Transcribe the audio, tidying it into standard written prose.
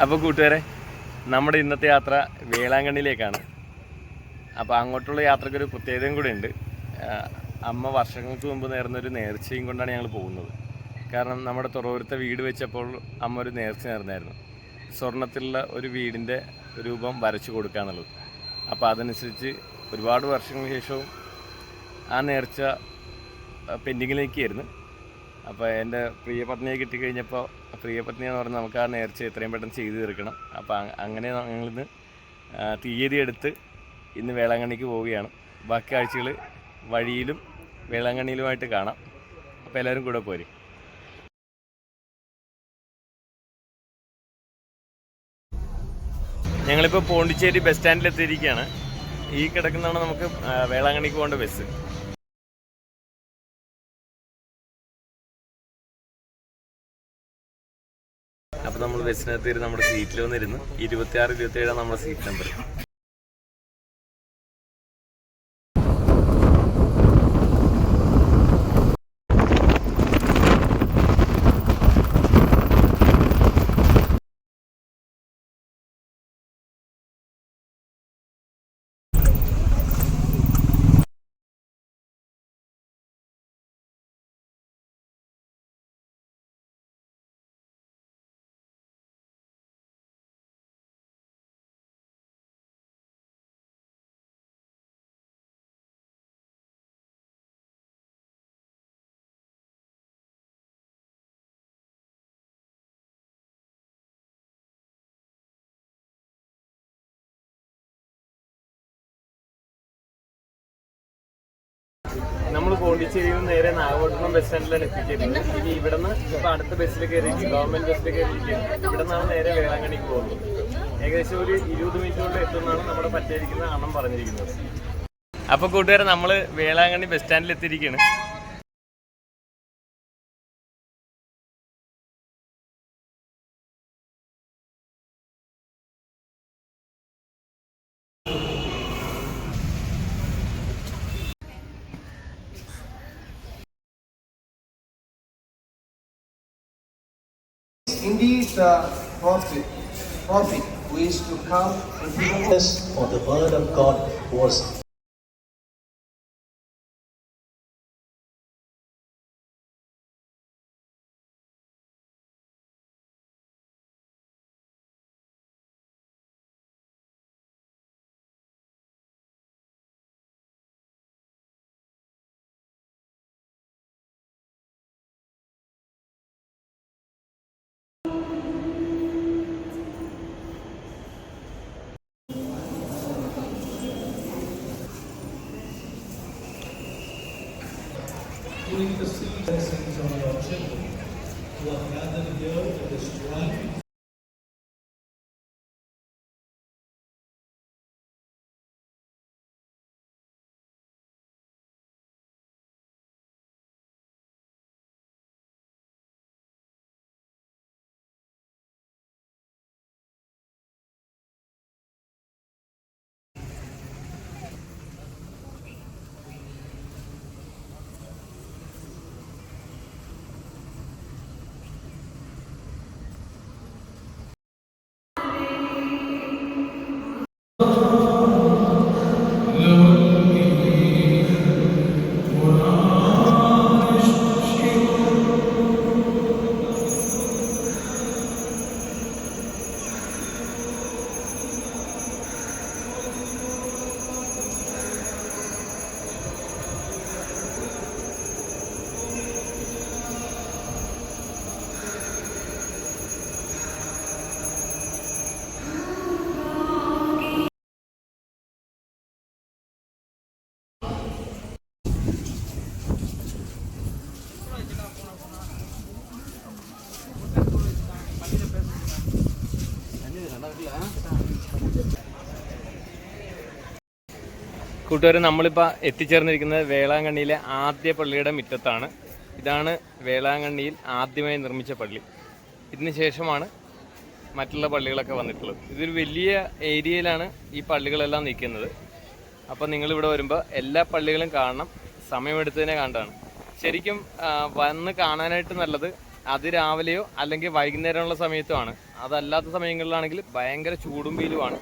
അപ്പോൾ കൂട്ടുകാരെ, നമ്മുടെ ഇന്നത്തെ യാത്ര വേളാങ്കണ്ണിയിലേക്കാണ്. അപ്പോൾ അങ്ങോട്ടുള്ള യാത്രക്കൊരു പ്രത്യേകതയും കൂടെ ഉണ്ട്. അമ്മ വർഷങ്ങൾക്ക് മുമ്പ് നേർന്നൊരു നേർച്ചയും കൊണ്ടാണ് ഞങ്ങൾ പോകുന്നത്. കാരണം നമ്മുടെ തുറവൂരത്തെ വീട് വെച്ചപ്പോൾ അമ്മ ഒരു നേർച്ച നേർന്നായിരുന്നു, സ്വർണത്തിലുള്ള ഒരു വീടിൻ്റെ രൂപം വരച്ചു കൊടുക്കുക എന്നുള്ളത്. അപ്പോൾ അതനുസരിച്ച് ഒരുപാട് വർഷങ്ങൾക്ക് ശേഷവും ആ നേർച്ച പെൻഡിങ്ങിലേക്കായിരുന്നു. അപ്പോൾ എൻ്റെ പ്രിയപത്നിയെ കിട്ടിക്കഴിഞ്ഞപ്പോൾ, പ്രിയപത്നി എന്ന് പറഞ്ഞാൽ നമുക്ക് ആ നേർച്ച എത്രയും പെട്ടെന്ന് ചെയ്തു തീർക്കണം. അപ്പോൾ അങ്ങനെ ഞങ്ങളിന്ന് തീയതി എടുത്ത് ഇന്ന് വേളാങ്കണ്ണിക്ക് പോവുകയാണ്. ബാക്കി കാഴ്ചകൾ വഴിയിലും വേളാങ്കണ്ണിയിലുമായിട്ട് കാണാം. അപ്പോൾ എല്ലാവരും കൂടെ പോരും. ഞങ്ങളിപ്പോൾ പോണ്ടിച്ചേരി ബസ് സ്റ്റാൻഡിലെത്തിയിരിക്കുകയാണ്. ഈ കിടക്കുന്നതാണ് നമുക്ക് വേളാങ്കണ്ണിക്ക് പോകേണ്ട ബസ്. അപ്പോൾ നമ്മൾ ബസ്സിനകത്ത് നമ്മുടെ സീറ്റിൽ വന്നിരുന്നു. 26, 27 നമ്മുടെ സീറ്റ് നമ്പർ. നമ്മൾ പോണ്ടിച്ചേരിയിൽ നിന്ന് നേരെ നാഗപട്ടണം ബസ് സ്റ്റാൻഡിലാണ് എത്തിച്ചേരുന്നത്. ഇനി ഇവിടെ നിന്ന് ഇപ്പോൾ അടുത്ത ബസ്സിൽ കയറിയിട്ട് ഗവൺമെൻറ് ബസ്സിൽ കയറിയിരിക്കുന്നത്. ഇവിടെ നിന്നാണ് നേരെ വേളാങ്കണ്ണിക്ക് പോകുന്നത്. ഏകദേശം ഒരു 20 മിനിറ്റ് കൊണ്ട് എത്തുമെന്നാണ് നമ്മുടെ പറ്റിയിരിക്കുന്ന അണ്ണം പറഞ്ഞിരിക്കുന്നത്. അപ്പോൾ കൂട്ടുകാരെ, നമ്മൾ വേളാങ്കണ്ണി ബസ് സ്റ്റാൻഡിൽ എത്തിയിരിക്കുകയാണ്. Indeed, the prophet who is to come into the of the word of God was doing the seed blessings on your children who are gathered here at this shrine. കൂട്ടുകാർ, നമ്മളിപ്പോൾ എത്തിച്ചേർന്നിരിക്കുന്നത് വേളാങ്കണ്ണിയിലെ ആദ്യ പള്ളിയുടെ മുറ്റത്താണ്. ഇതാണ് വേളാങ്കണ്ണിയിൽ ആദ്യമായി നിർമ്മിച്ച പള്ളി. ഇതിന് ശേഷമാണ് മറ്റുള്ള പള്ളികളൊക്കെ വന്നിട്ടുള്ളത്. ഇതൊരു വലിയ ഏരിയയിലാണ് ഈ പള്ളികളെല്ലാം നിൽക്കുന്നത്. അപ്പോൾ നിങ്ങളിവിടെ വരുമ്പോൾ എല്ലാ പള്ളികളും കാണണം. സമയമെടുത്തതിനെ കണ്ടാണ്. ശരിക്കും വന്ന് കാണാനായിട്ട് നല്ലത് അതിരാവിലെയോ അല്ലെങ്കിൽ വൈകുന്നേരമുള്ള സമയത്തുമാണ് അതല്ലാത്ത സമയങ്ങളിലാണെങ്കിൽ ഭയങ്കര ചൂടും വെയിലുമാണ്.